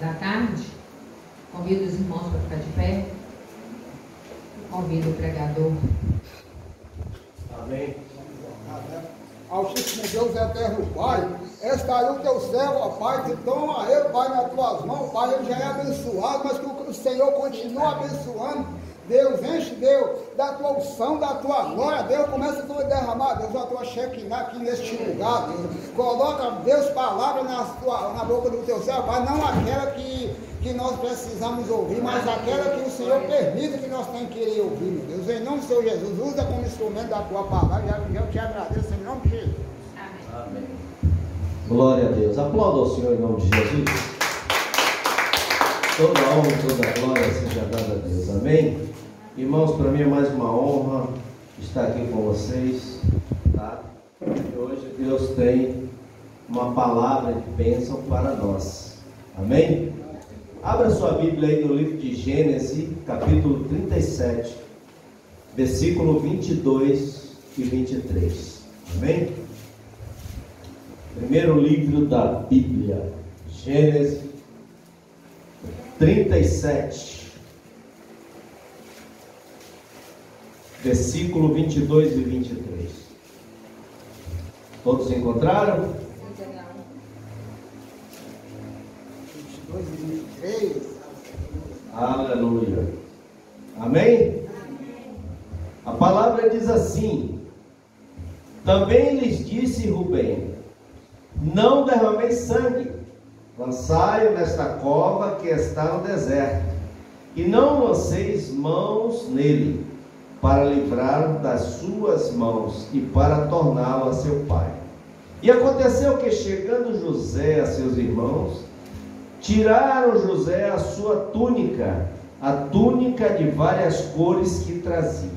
da tarde. Convido os irmãos para ficar de pé. Convido o pregador. Amém. Altíssimo Deus, eterno Pai, esta aí o teu servo, ó Pai, que toma ele, Pai, nas tuas mãos, Pai, ele já é abençoado, mas que o Senhor continua abençoando. Deus, enche, Deus, da tua unção, da tua glória, Deus, começa a derramar, Deus, a tua Shekinah aqui neste lugar, Deus. Coloca, Deus, palavra na boca do teu servo, Pai, não aquela que nós precisamos ouvir, mas aquela que o Senhor permite que nós tenhamos que querer ouvir, meu Deus. Em nome do Senhor Jesus, usa como instrumento da tua palavra, eu te agradeço em nome de Jesus. Amém. Glória a Deus. Aplauda ao Senhor em nome de Jesus. Toda a honra, toda a glória seja dada a Deus. Amém? Irmãos, para mim é mais uma honra estar aqui com vocês, tá? E hoje Deus tem uma palavra de bênção para nós. Amém? Abra sua Bíblia aí no livro de Gênesis, capítulo 37, versículo 22 e 23. Amém? Primeiro livro da Bíblia, Gênesis 37, versículo 22 e 23. Todos encontraram? 22 e 23. Aleluia. Amém? A palavra diz assim: também lhes disse Rubem: não derrameis sangue, lançai-o nesta cova que está no deserto, e não lanceis mãos nele, para livrá-lo das suas mãos e para torná-lo a seu pai. E aconteceu que, chegando José a seus irmãos, tiraram José a sua túnica, a túnica de várias cores que trazia.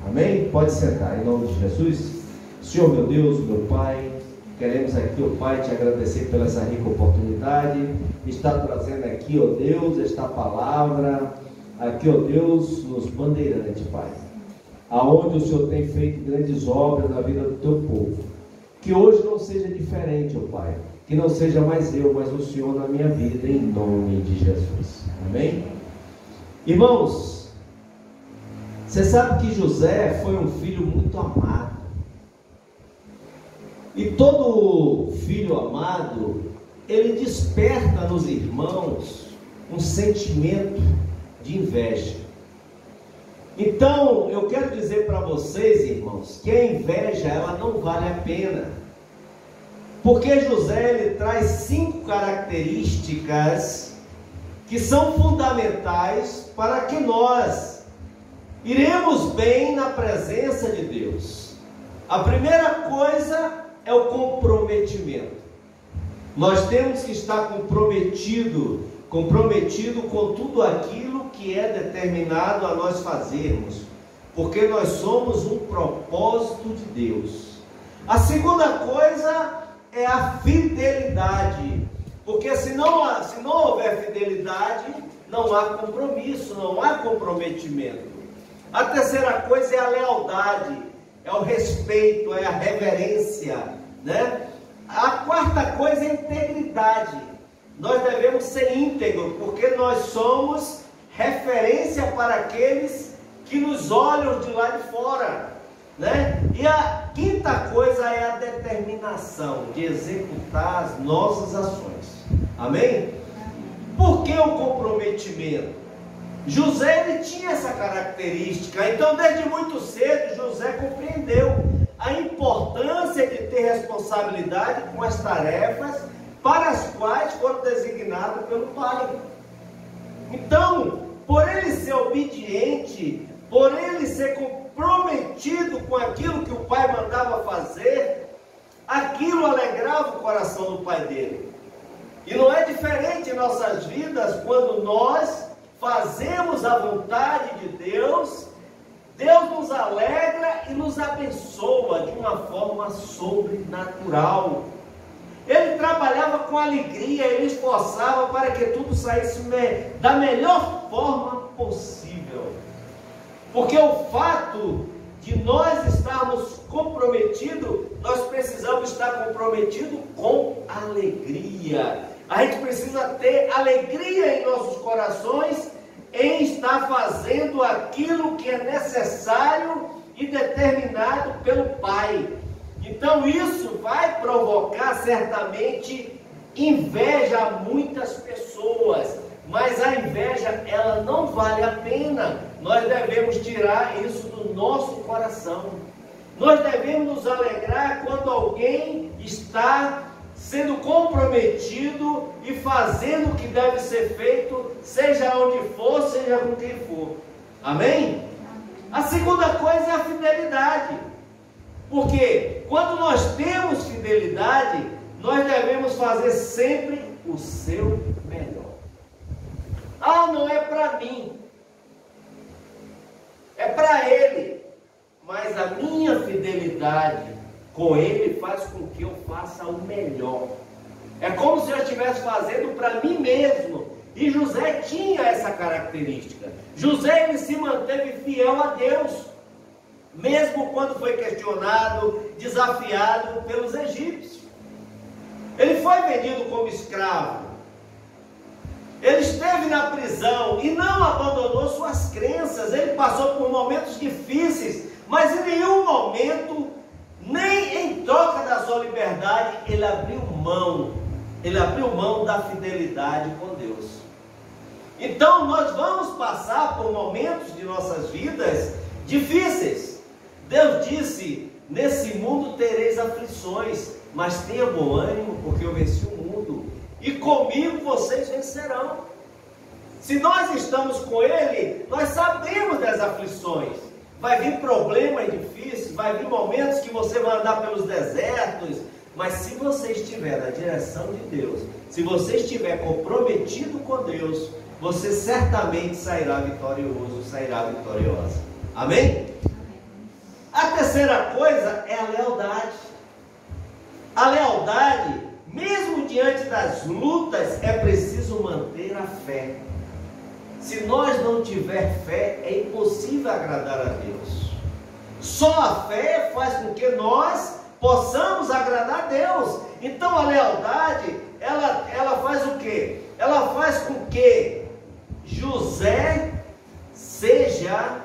Amém? Pode sentar, em nome de Jesus. Senhor meu Deus, meu Pai, queremos aqui, ó Pai, te agradecer pela essa rica oportunidade, está trazendo aqui, ó Deus, esta palavra, aqui, ó Deus, nos bandeirantes, Pai, aonde o Senhor tem feito grandes obras na vida do teu povo. Que hoje não seja diferente, ó Pai, que não seja mais eu, mas o Senhor na minha vida, em nome de Jesus. Amém? Irmãos, você sabe que José foi um filho muito amado. E todo filho amado, ele desperta nos irmãos um sentimento de inveja. Então, eu quero dizer para vocês, irmãos, que a inveja, ela não vale a pena. Porque José, ele traz 5 características que são fundamentais para que nós iremos bem na presença de Deus. A primeira coisa é o comprometimento. Nós temos que estar comprometido com tudo aquilo que é determinado a nós fazermos, porque nós somos um propósito de Deus. A segunda coisa é a fidelidade, porque se não houver fidelidade, não há compromisso, não há comprometimento. A terceira coisa é a lealdade, é o respeito, é a reverência, né? A quarta coisa é a integridade. Nós devemos ser íntegros, porque nós somos referência para aqueles que nos olham de lá de fora, né? E a quinta coisa é a determinação de executar as nossas ações. Amém? Por que o comprometimento? José, ele tinha essa característica. Então, desde muito cedo, José compreendeu a importância de ter responsabilidade com as tarefas para as quais foram designados pelo pai. Então, por ele ser obediente, por ele ser comprometido com aquilo que o pai mandava fazer, aquilo alegrava o coração do pai dele. E não é diferente em nossas vidas quando nós fazemos a vontade de Deus. Deus nos alegra e nos abençoa de uma forma sobrenatural. Ele trabalhava com alegria, ele esforçava para que tudo saísse da melhor forma possível. Porque o fato de nós estarmos comprometidos, nós precisamos estar comprometidos com alegria. A gente precisa ter alegria em nossos corações em estar fazendo aquilo que é necessário e determinado pelo Pai. Então isso vai provocar certamente inveja a muitas pessoas, mas a inveja, ela não vale a pena. Nós devemos tirar isso do nosso coração. Nós devemos nos alegrar quando alguém está sendo comprometido e fazendo o que deve ser feito, seja onde for, seja com quem for. Amém? A segunda coisa é a fidelidade. Porque quando nós temos fidelidade, nós devemos fazer sempre o seu melhor. Ah, não é para mim, é para Ele. Mas a minha fidelidade com Ele faz com que eu faça o melhor. É como se eu estivesse fazendo para mim mesmo. E José tinha essa característica. José, ele se manteve fiel a Deus, mesmo quando foi questionado, desafiado pelos egípcios. Ele foi vendido como escravo. Ele esteve na prisão e não abandonou suas crenças. Ele passou por momentos difíceis, mas em nenhum momento, nem em troca da sua liberdade, ele abriu mão. Ele abriu mão da fidelidade com Deus. Então nós vamos passar por momentos de nossas vidas difíceis. Deus disse: nesse mundo tereis aflições, mas tenha bom ânimo, porque eu venci o mundo, e comigo vocês vencerão. Se nós estamos com Ele, nós sabemos das aflições. Vai vir problemas difíceis, vai vir momentos que você vai andar pelos desertos, mas se você estiver na direção de Deus, se você estiver comprometido com Deus, você certamente sairá vitorioso, sairá vitoriosa. Amém? A terceira coisa é a lealdade. A lealdade, mesmo diante das lutas, é preciso manter a fé. Se nós não tiver fé, é impossível agradar a Deus. Só a fé faz com que nós possamos agradar a Deus. Então a lealdade, ela faz o quê? Ela faz com que José seja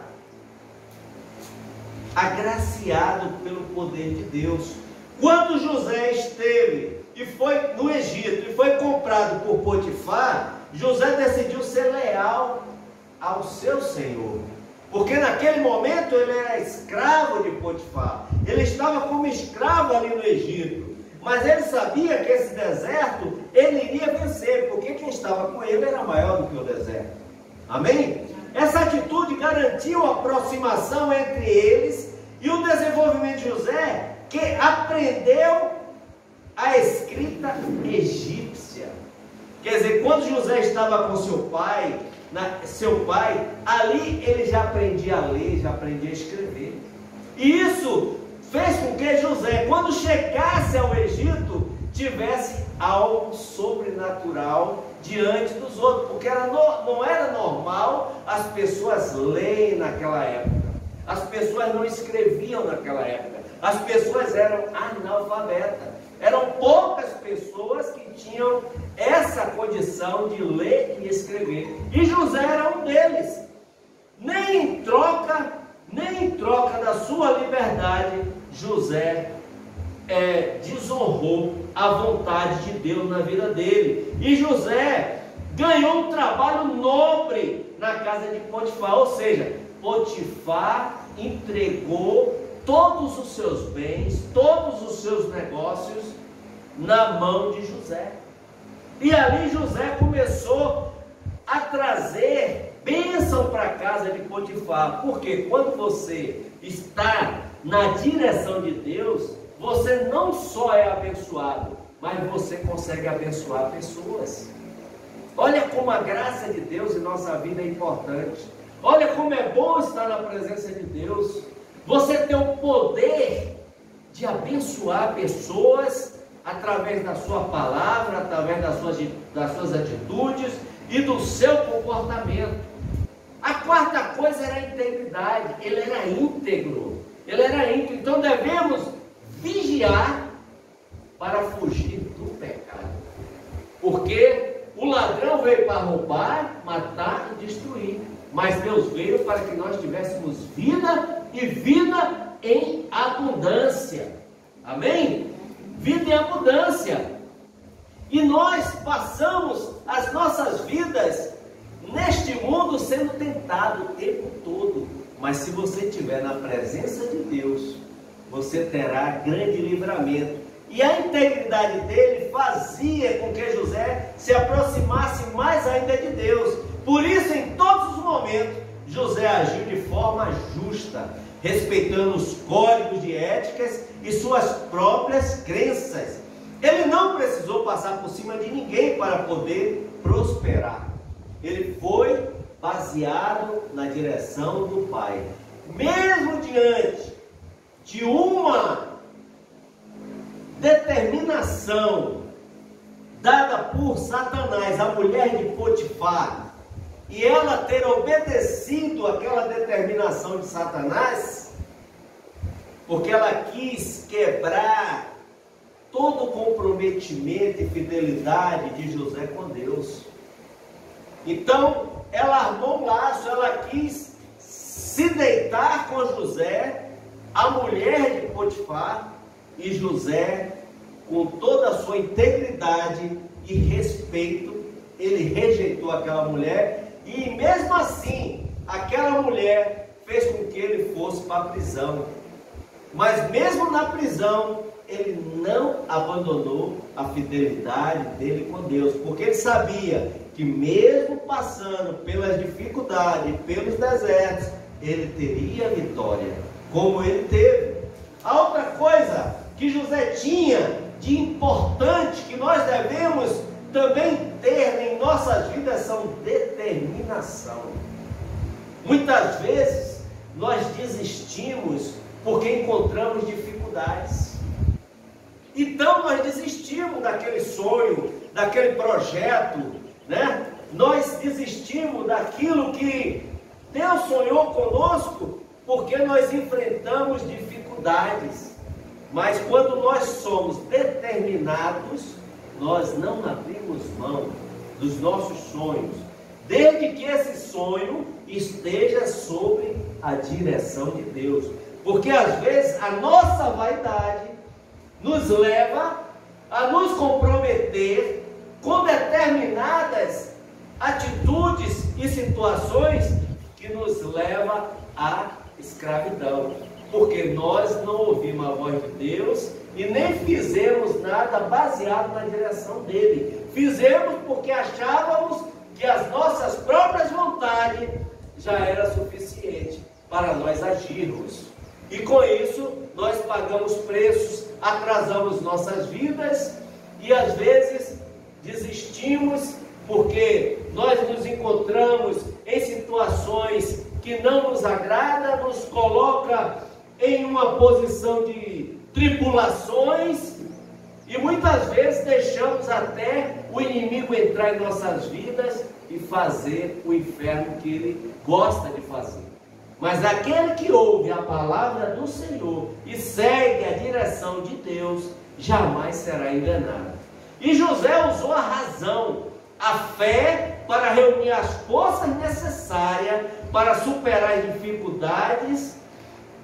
agraciado pelo poder de Deus. Quando José esteve e foi no Egito e foi comprado por Potifar, José decidiu ser leal ao seu senhor, porque naquele momento ele era escravo de Potifar. Ele estava como escravo ali no Egito, mas ele sabia que esse deserto ele iria vencer, porque quem estava com ele era maior do que o deserto. Amém? Essa atitude garantiu a aproximação entre eles e o desenvolvimento de José, que aprendeu a escrita egípcia. Quer dizer, quando José estava com seu pai, ali ele já aprendia a ler, já aprendia a escrever. E isso fez com que José, quando chegasse ao Egito, tivesse algo sobrenatural diante dos outros, porque não era normal as pessoas lerem naquela época. As pessoas não escreviam naquela época. As pessoas eram analfabetas. Eram poucas pessoas que tinham essa condição de ler e escrever. E José era um deles. Nem em troca da sua liberdade, José desonrou a vontade de Deus na vida dele. E José ganhou um trabalho nobre na casa de Potifar. Ou seja, Potifar entregou todos os seus bens, todos os seus negócios na mão de José. E ali José começou a trazer bênção para a casa de Potifar. Porque quando você está na direção de Deus, você não só é abençoado, mas você consegue abençoar pessoas. Olha como a graça de Deus em nossa vida é importante. Olha como é bom estar na presença de Deus. Você tem o poder de abençoar pessoas através da sua palavra, através das suas atitudes e do seu comportamento. A quarta coisa era a integridade. Ele era íntegro. Então devemos vigiar para fugir do pecado. Porque o ladrão veio para roubar, matar e destruir. Mas Deus veio para que nós tivéssemos vida e vida em abundância. Amém? Vida em abundância. E nós passamos as nossas vidas neste mundo sendo tentado o tempo todo. Mas se você estiver na presença de Deus, você terá grande livramento. E a integridade dele fazia com que José se aproximasse mais ainda de Deus. Por isso, em todos os momentos, José agiu de forma justa, respeitando os códigos de éticas e suas próprias crenças. Ele não precisou passar por cima de ninguém para poder prosperar. Ele foi baseado na direção do Pai. Mesmo diante de uma determinação dada por Satanás, a mulher de Potifar, e ela ter obedecido aquela determinação de Satanás, porque ela quis quebrar todo o comprometimento e fidelidade de José com Deus. Então, ela armou um laço, ela quis se deitar com José, a mulher de Potifar, e José, com toda a sua integridade e respeito, ele rejeitou aquela mulher, e mesmo assim, aquela mulher fez com que ele fosse para a prisão. Mas mesmo na prisão, ele não abandonou a fidelidade dele com Deus, porque ele sabia que mesmo passando pelas dificuldades, pelos desertos, ele teria vitória, como ele teve. A outra coisa que José tinha de importante, que nós devemos também ter em nossas vidas, são determinação. Muitas vezes nós desistimos porque encontramos dificuldades. Então nós desistimos daquele sonho, daquele projeto, né? Nós desistimos daquilo que Deus sonhou conosco, porque nós enfrentamos dificuldades. Mas quando nós somos determinados, nós não abrimos mão dos nossos sonhos, desde que esse sonho esteja sobre a direção de Deus. Porque às vezes a nossa vaidade nos leva a nos comprometer com determinadas atitudes e situações que nos levam à escravidão. Porque nós não ouvimos a voz de Deus e nem fizemos nada baseado na direção dele. Fizemos porque achávamos que as nossas próprias vontades já era suficiente para nós agirmos. E com isso, nós pagamos preços, atrasamos nossas vidas e às vezes desistimos porque nós nos encontramos em situações que não nos agrada, nos coloca em uma posição de tribulações e muitas vezes deixamos até o inimigo entrar em nossas vidas e fazer o inferno que ele gosta de fazer. Mas aquele que ouve a palavra do Senhor e segue a direção de Deus, jamais será enganado. E José usou a razão, a fé, para reunir as forças necessárias para superar as dificuldades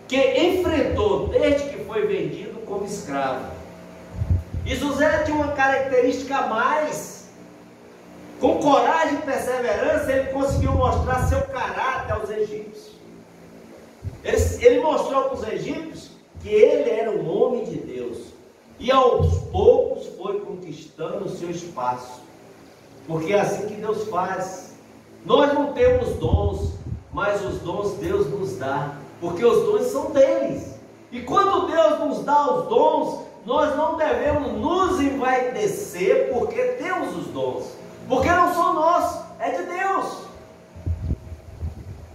que enfrentou desde que foi vendido como escravo. E José tinha uma característica a mais. Com coragem e perseverança, ele conseguiu mostrar seu caráter aos egípcios. Ele mostrou para os egípcios que ele era um homem de Deus. E aos poucos foi conquistando o seu espaço. Porque é assim que Deus faz. Nós não temos dons, mas os dons Deus nos dá. Porque os dons são deles. E quando Deus nos dá os dons, nós não devemos nos envaidecer porque temos os dons. Porque não são nossos, é de Deus.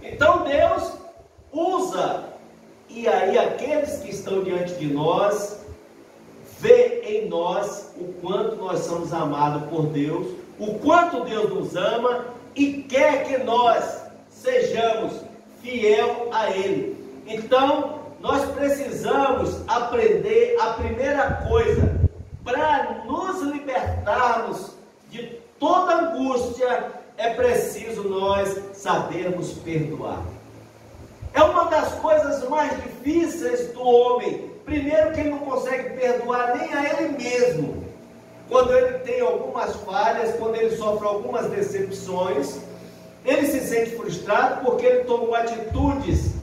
Então Deus usa, e aí aqueles que estão diante de nós, vê em nós o quanto nós somos amados por Deus, o quanto Deus nos ama e quer que nós sejamos fiel a Ele. Então, nós precisamos aprender a primeira coisa, para nos libertarmos de toda angústia, é preciso nós sabermos perdoar. É uma das coisas mais difíceis do homem. Primeiro, que ele não consegue perdoar nem a ele mesmo. Quando ele tem algumas falhas, quando ele sofre algumas decepções, ele se sente frustrado porque ele tomou atitudes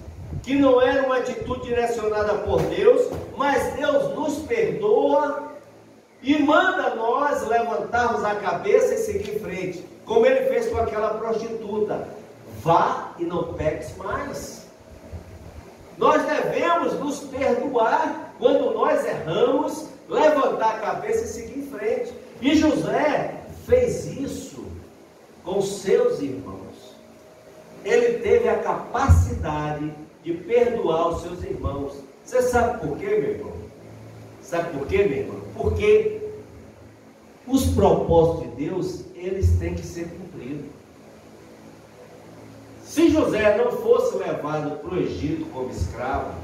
que não eram uma atitude direcionada por Deus, mas Deus nos perdoa e manda nós levantarmos a cabeça e seguir em frente, como ele fez com aquela prostituta: vá e não peques mais. Nós devemos nos perdoar quando nós erramos, levantar a cabeça e seguir em frente. E José fez isso com seus irmãos. Ele teve a capacidade de perdoar os seus irmãos. Você sabe por quê, meu irmão? Sabe por quê, meu irmão? Porque os propósitos de Deus, eles têm que ser cumpridos. Se José não fosse levado para o Egito como escravo,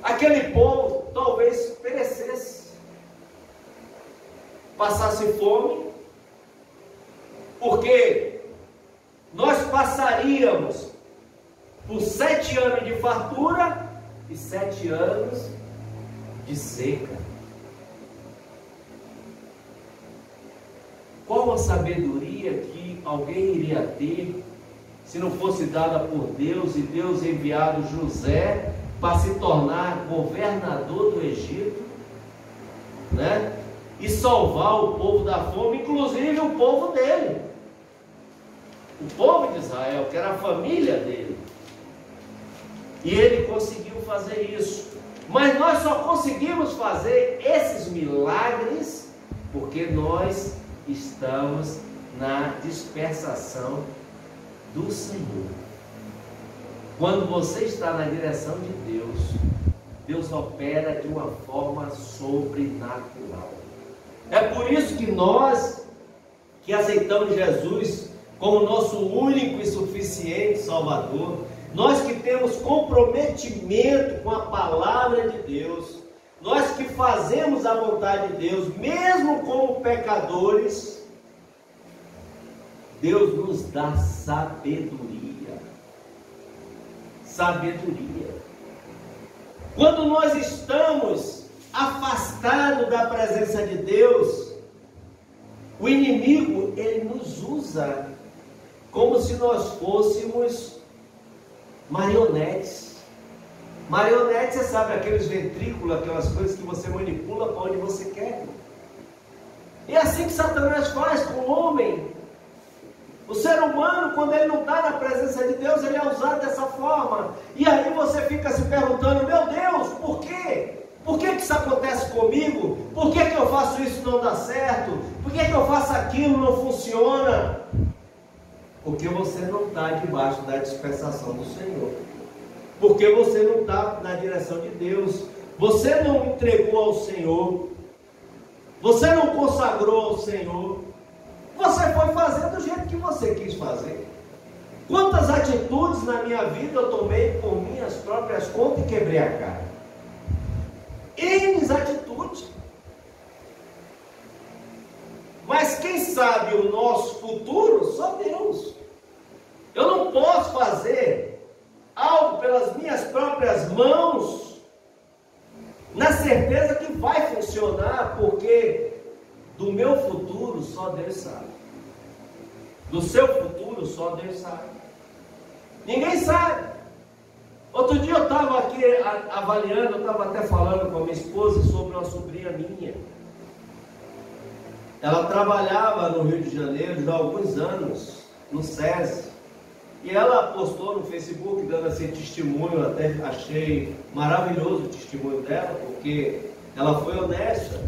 aquele povo talvez perecesse, passasse fome, porque nós passaríamos por 7 anos de fartura e 7 anos de seca. Qual a sabedoria que alguém iria ter se não fosse dada por Deus, e Deus enviado José para se tornar governador do Egito, né? E salvar o povo da fome, inclusive o povo dele, o povo de Israel, que era a família dele. E ele conseguiu fazer isso. Mas nós só conseguimos fazer esses milagres porque nós estamos na dispersação do Senhor. Quando você está na direção de Deus, Deus opera de uma forma sobrenatural. É por isso que nós, que aceitamos Jesus como nosso único e suficiente Salvador, nós que temos comprometimento com a palavra de Deus, nós que fazemos a vontade de Deus, mesmo como pecadores, Deus nos dá sabedoria. Sabedoria. Quando nós estamos afastados da presença de Deus, o inimigo, ele nos usa como se nós fôssemos marionetes. Marionete, você sabe, aqueles ventrículos, aquelas coisas que você manipula para onde você quer. E é assim que Satanás faz com o homem. O ser humano, quando ele não está na presença de Deus, ele é usado dessa forma. E aí você fica se perguntando: meu Deus, por quê? Por que isso acontece comigo? Por que eu faço isso e não dá certo? Por que eu faço aquilo e não funciona? Porque você não está debaixo da dispensação do Senhor. Porque você não está na direção de Deus. Você não entregou ao Senhor. Você não consagrou ao Senhor. Você foi fazer do jeito que você quis fazer. Quantas atitudes na minha vida eu tomei por minhas próprias contas e quebrei a cara? N atitudes. Mas quem sabe o nosso futuro? Só Deus. Eu não posso fazer algo pelas minhas próprias mãos na certeza que vai funcionar, porque do meu futuro só Deus sabe. Do seu futuro só Deus sabe. Ninguém sabe. Outro dia eu estava aqui avaliando, eu estava até falando com a minha esposa sobre uma sobrinha minha. Ela trabalhava no Rio de Janeiro já há alguns anos, no SESI. E ela postou no Facebook dando assim testemunho, até achei maravilhoso o testemunho dela, porque ela foi honesta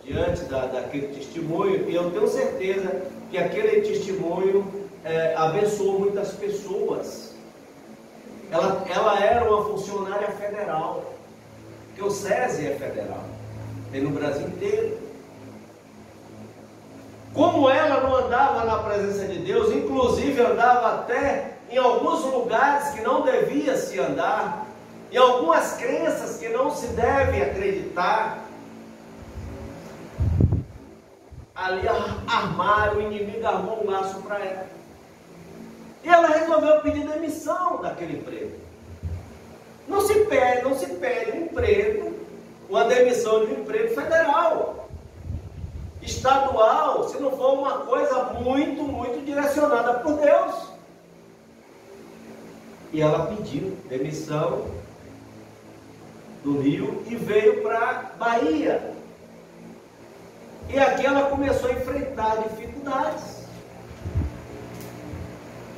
diante daquele testemunho, e eu tenho certeza que aquele testemunho abençoou muitas pessoas. Ela era uma funcionária federal, porque o SESI é federal, tem no Brasil inteiro. Como ela não andava na presença de Deus, inclusive andava até em alguns lugares que não devia se andar, em algumas crenças que não se deve acreditar. ali armaram, o inimigo armou um laço para ela. E ela resolveu pedir demissão daquele emprego. Não se pede um emprego, uma demissão de um emprego federal, estadual, se não for uma coisa muito, muito direcionada por Deus. E ela pediu demissão do Rio e veio para Bahia. E aqui ela começou a enfrentar dificuldades.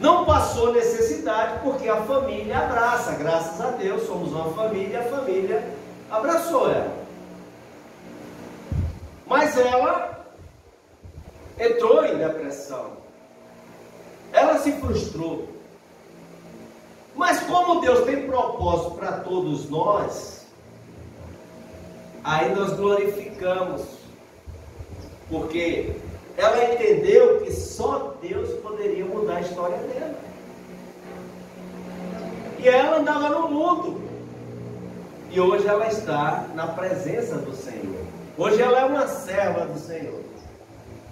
Não passou necessidade porque a família abraça. Graças a Deus, somos uma família, a família abraçou ela. Mas ela entrou em depressão. Ela se frustrou. Mas como Deus tem propósito para todos nós, aí nós glorificamos. Porque ela entendeu que só Deus poderia mudar a história dela. E ela andava no mundo. E hoje ela está na presença do Senhor. Hoje ela é uma serva do Senhor.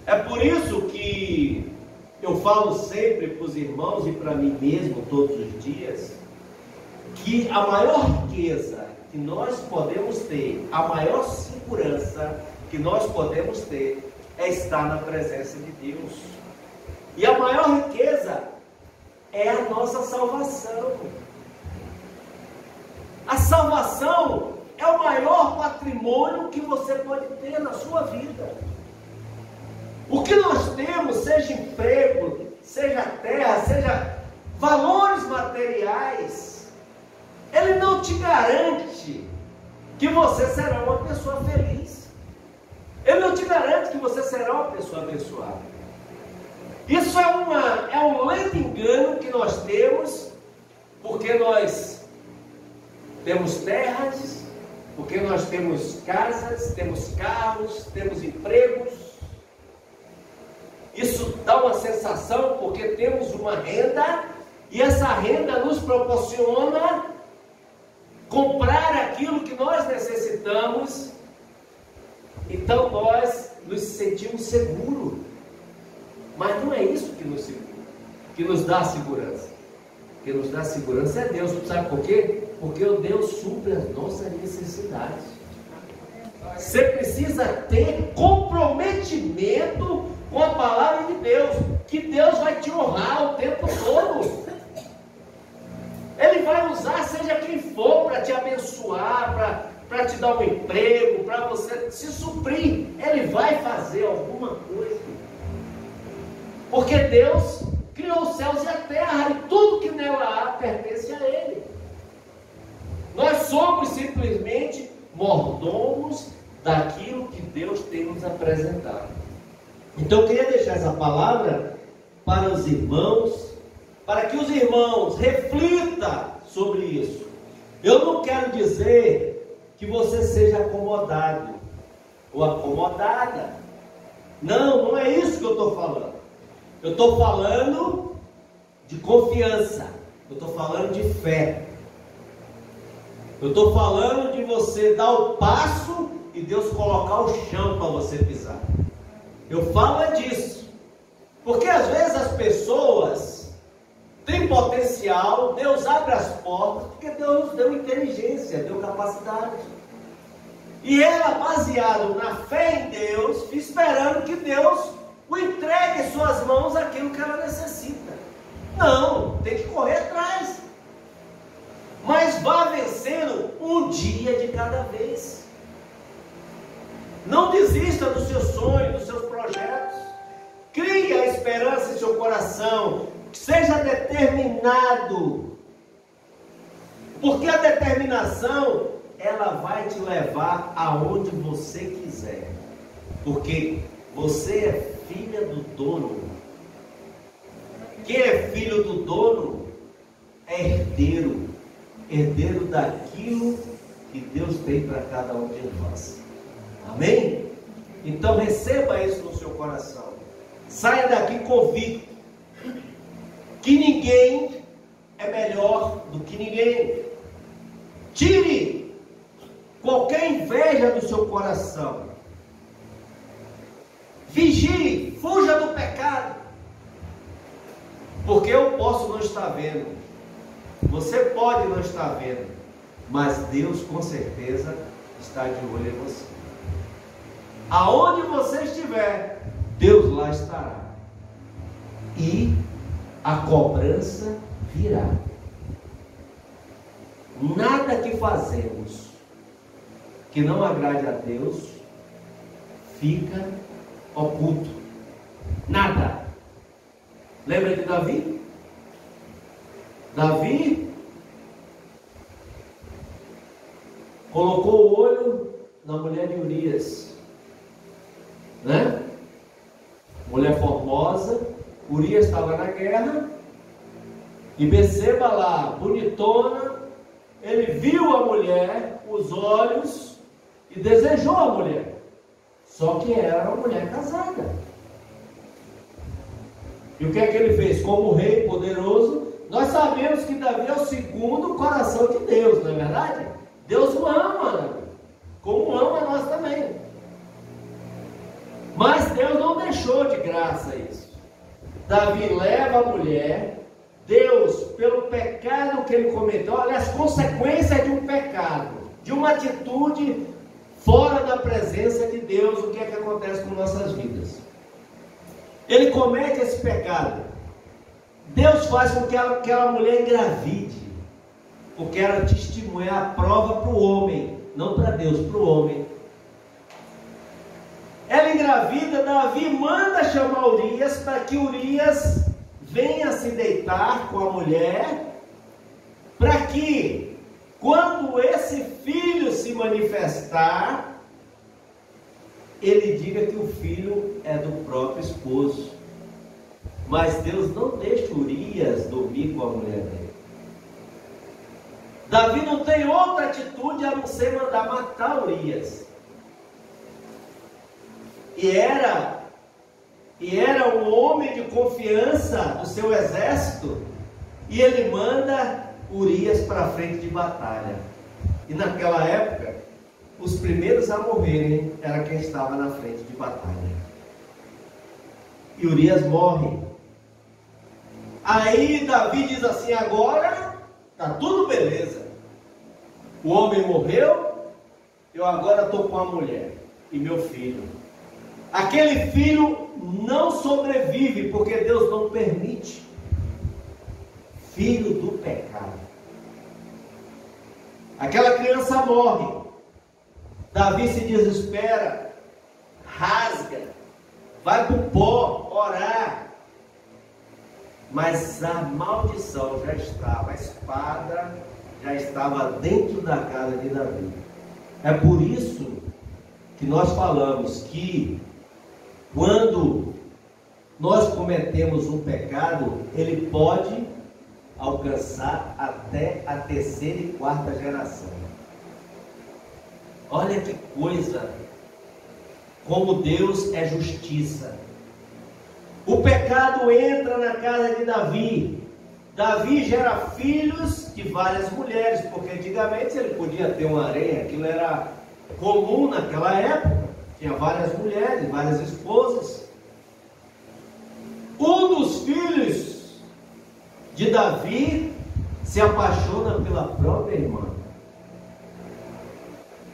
É por isso que eu falo sempre para os irmãos e para mim mesmo todos os dias, que a maior riqueza que nós podemos ter, a maior segurança que nós podemos ter, é estar na presença de Deus. E a maior riqueza é a nossa salvação. A salvação é o maior patrimônio que você pode ter na sua vida. O que nós temos, seja emprego, seja terra, seja valores materiais, ele não te garante que você será uma pessoa feliz. Ele não te garante que você será uma pessoa abençoada. Isso é um lento engano que nós temos, porque nós temos terras, porque nós temos casas, temos carros, temos empregos. Isso dá uma sensação porque temos uma renda, e essa renda nos proporciona comprar aquilo que nós necessitamos. Então nós nos sentimos seguros. Mas não é isso que nos segura, que nos dá segurança. O que nos dá segurança é Deus. Sabe por quê? Porque o Deus supre as nossas necessidades. Você precisa ter comprometimento com a palavra de Deus, que Deus vai te honrar o tempo todo. Ele vai usar seja quem for para te abençoar, para te dar um emprego, para você se suprir. Ele vai fazer alguma coisa. Porque Deus criou os céus e a terra, e tudo que nela há pertence a Ele. Nós somos simplesmente mordomos daquilo que Deus tem nos apresentado. Então eu queria deixar essa palavra para os irmãos, para que os irmãos reflitam sobre isso. Eu não quero dizer que você seja acomodado ou acomodada. Não, não é isso que eu estou falando. Eu estou falando de confiança. Eu estou falando de fé. Eu estou falando de você dar o passo e Deus colocar o chão para você pisar. Eu falo disso. Porque às vezes as pessoas têm potencial, Deus abre as portas, porque Deus nos deu inteligência, deu capacidade. E ela, baseado na fé em Deus, esperando que Deus o entregue em suas mãos aquilo que ela necessita. Não, tem que correr atrás. Mas vá vencendo um dia de cada vez. Não desista dos seus sonhos, dos seus projetos. Crie a esperança em seu coração. Seja determinado. Porque a determinação, ela vai te levar aonde você quiser. Porque você é filha do dono. Quem é filho do dono é herdeiro. Herdeiro daquilo que Deus tem para cada um de nós. Amém? Então receba isso no seu coração. Saia daqui convicto que ninguém é melhor do que ninguém. Tire qualquer inveja do seu coração. Vigie, fuja do pecado. Porque eu posso não estar vendo, você pode não estar vendo, mas Deus com certeza está de olho em você. Aonde você estiver, Deus lá estará. E a cobrança virá. Nada que fazemos que não agrade a Deus fica oculto. Nada. Lembra de Davi? Davi colocou o olho na mulher de Urias, né? Mulher formosa. Urias estava na guerra e Betseba lá, bonitona, ele viu a mulher, os olhos, e desejou a mulher. Só que era uma mulher casada. E o que é que ele fez? Como rei poderoso, nós sabemos que Davi é o segundo coração de Deus, não é verdade? Deus o ama, né? Como ama nós também. Mas Deus não deixou de graça isso. Davi leva a mulher, Deus, pelo pecado que ele cometeu, olha as consequências de um pecado, de uma atitude fora da presença de Deus, o que é que acontece com nossas vidas? Ele comete esse pecado, Deus faz com que aquela mulher engravide, porque era testemunha, a prova para o homem, não para Deus, para o homem. Ela engravida, Davi manda chamar Urias para que Urias venha se deitar com a mulher, para que quando esse filho se manifestar, ele diga que o filho é do próprio esposo. Mas Deus não deixa Urias dormir com a mulher dele. Davi não tem outra atitude a não ser mandar matar Urias. E era um homem de confiança do seu exército, e ele manda Urias para a frente de batalha. E naquela época, os primeiros a morrerem era quem estava na frente de batalha. E Urias morre. Aí Davi diz assim: agora está tudo beleza. O homem morreu, eu agora estou com a mulher e meu filho. Aquele filho não sobrevive, porque Deus não permite. Filho do pecado. Aquela criança morre. Davi se desespera, rasga, vai para o pó orar. Mas a maldição já estava, a espada já estava dentro da casa de Davi. É por isso que nós falamos que quando nós cometemos um pecado, ele pode alcançar até a terceira e quarta geração. Olha que coisa, como Deus é justiça. O pecado entra na casa de Davi. Davi gera filhos de várias mulheres, porque antigamente ele podia ter um harém, aquilo era comum naquela época. Tinha várias mulheres, várias esposas. Um dos filhos de Davi se apaixona pela própria irmã.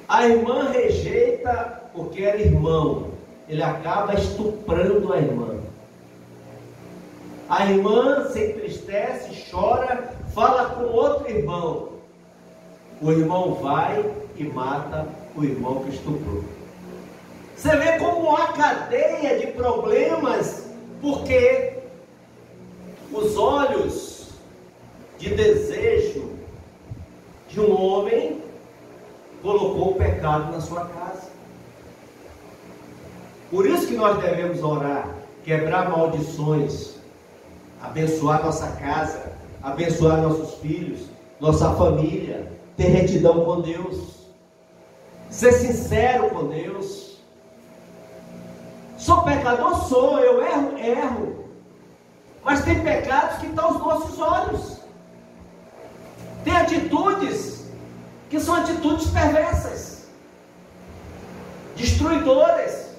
A irmã rejeita porque era irmão. Ele acaba estuprando a irmã. A irmã se entristece, chora, fala com outro irmão. O irmão vai e mata o irmão que estuprou. Você vê como há cadeia de problemas, porque os olhos de desejo de um homem colocou o pecado na sua casa. Por isso que nós devemos orar, quebrar maldições, abençoar nossa casa, abençoar nossos filhos, nossa família, ter retidão com Deus, ser sincero com Deus. Sou pecador? Sou, eu erro. Mas tem pecados que estão aos nossos olhos. Tem atitudes que são atitudes perversas, destruidoras.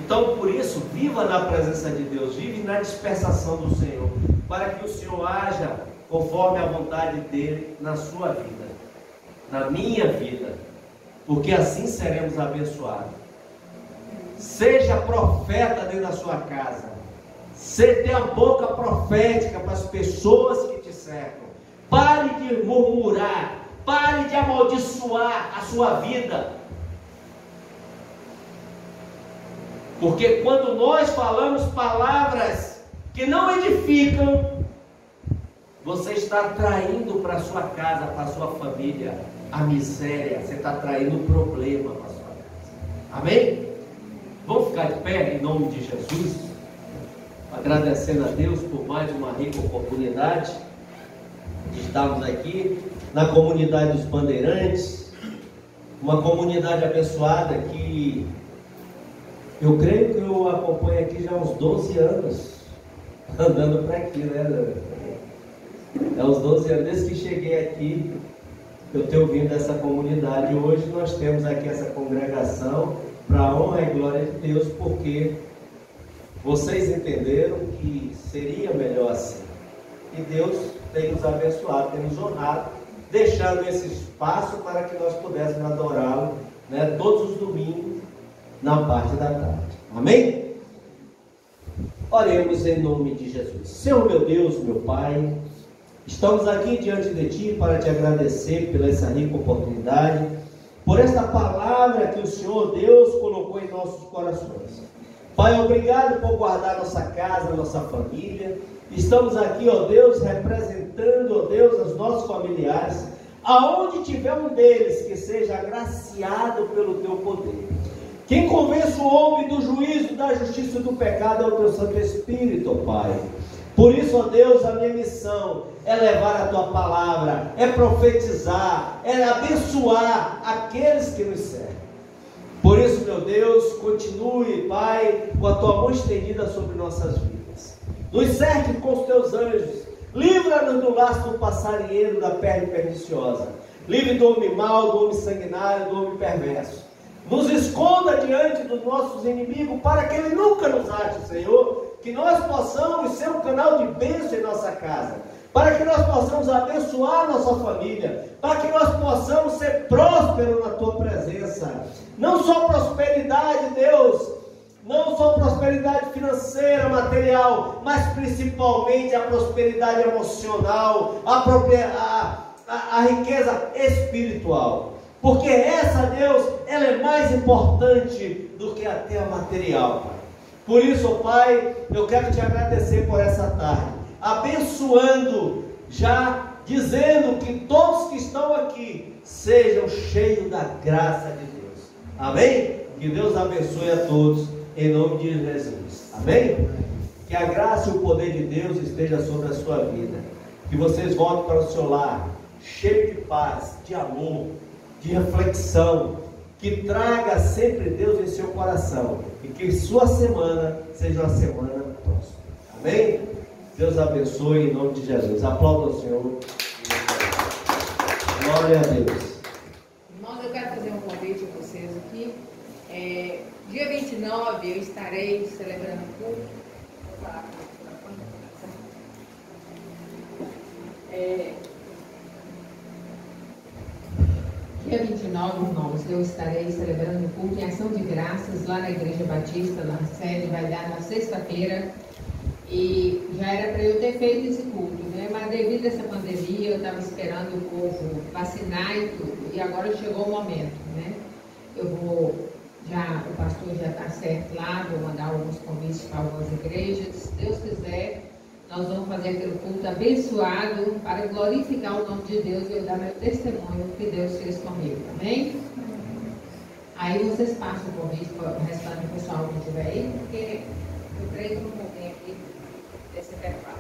Então, por isso, viva na presença de Deus, vive na dispensação do Senhor, para que o Senhor haja conforme a vontade dEle na sua vida, na minha vida, porque assim seremos abençoados. Seja profeta dentro da sua casa, você tem a boca profética para as pessoas que te cercam. Pare de murmurar, pare de amaldiçoar a sua vida. Porque quando nós falamos palavras que não edificam, você está traindo para a sua casa, para a sua família, a miséria. Você está traindo problema para a sua casa. Amém? Vamos ficar de pé em nome de Jesus, agradecendo a Deus por mais uma rica oportunidade de estarmos aqui na comunidade dos Bandeirantes, uma comunidade abençoada que eu creio que eu acompanho aqui já há uns 12 anos, andando para aqui, né? É uns 12 anos, desde que cheguei aqui, eu tenho vindo dessa comunidade. Hoje nós temos aqui essa congregação para a honra e glória de Deus, porque vocês entenderam que seria melhor assim. E Deus tem nos abençoado, tem nos honrado, deixando esse espaço para que nós pudéssemos adorá-lo, né, todos os domingos, na parte da tarde. Amém? Oremos em nome de Jesus. Senhor meu Deus, meu Pai, estamos aqui diante de Ti para Te agradecer pela essa rica oportunidade, por esta palavra que o Senhor Deus colocou em nossos corações. Pai, obrigado por guardar nossa casa, nossa família. Estamos aqui, ó Deus, representando, ó Deus, os nossos familiares. Aonde tiver um deles que seja agraciado pelo Teu poder. Quem convence o homem do juízo, da justiça e do pecado é o Teu Santo Espírito, ó Pai. Por isso, ó Deus, a minha missão é levar a Tua palavra, é profetizar, é abençoar aqueles que nos servem. Por isso, meu Deus, continue, Pai, com a Tua mão estendida sobre nossas vidas. Nos cerque com os Teus anjos, livra-nos do laço do passarinheiro, da perna perniciosa. Livre do homem mau, do homem sanguinário, do homem perverso. Nos esconda diante dos nossos inimigos, para que ele nunca nos ache, Senhor. Que nós possamos ser um canal de bênção em nossa casa, para que nós possamos abençoar nossa família, para que nós possamos ser prósperos na Tua presença. Não só prosperidade, Deus, não só prosperidade financeira, material, mas principalmente a prosperidade emocional, a riqueza espiritual. Porque essa, Deus, ela é mais importante do que até a material, Pai. Por isso, Pai, eu quero Te agradecer por essa tarde, abençoando, já dizendo que todos que estão aqui sejam cheios da graça de Deus. Amém? Que Deus abençoe a todos, em nome de Jesus. Amém? Que a graça e o poder de Deus esteja sobre a sua vida. Que vocês voltem para o seu lar, cheio de paz, de amor, de reflexão, que traga sempre Deus em seu coração, e que sua semana seja uma semana próspera. Amém? Deus abençoe em nome de Jesus. Aplauda o Senhor. Glória a Deus. Irmãos, eu quero fazer um convite a vocês aqui. Dia 29 eu estarei celebrando o culto. Dia 29, irmãos, eu estarei celebrando o culto em ação de graças lá na Igreja Batista, na sede, vai dar na sexta-feira. E já era para eu ter feito esse culto, né? Mas devido a essa pandemia, eu estava esperando o povo vacinar e tudo. E agora chegou o momento, né? O pastor já está certo lá, vou mandar alguns convites para algumas igrejas. Se Deus quiser, nós vamos fazer aquele culto abençoado para glorificar o nome de Deus e eu dar meu testemunho que Deus fez comigo, amém? Aí vocês passam o convite para o restante do pessoal que estiver aí, porque eu creio que não vou vir aqui desse intervalo.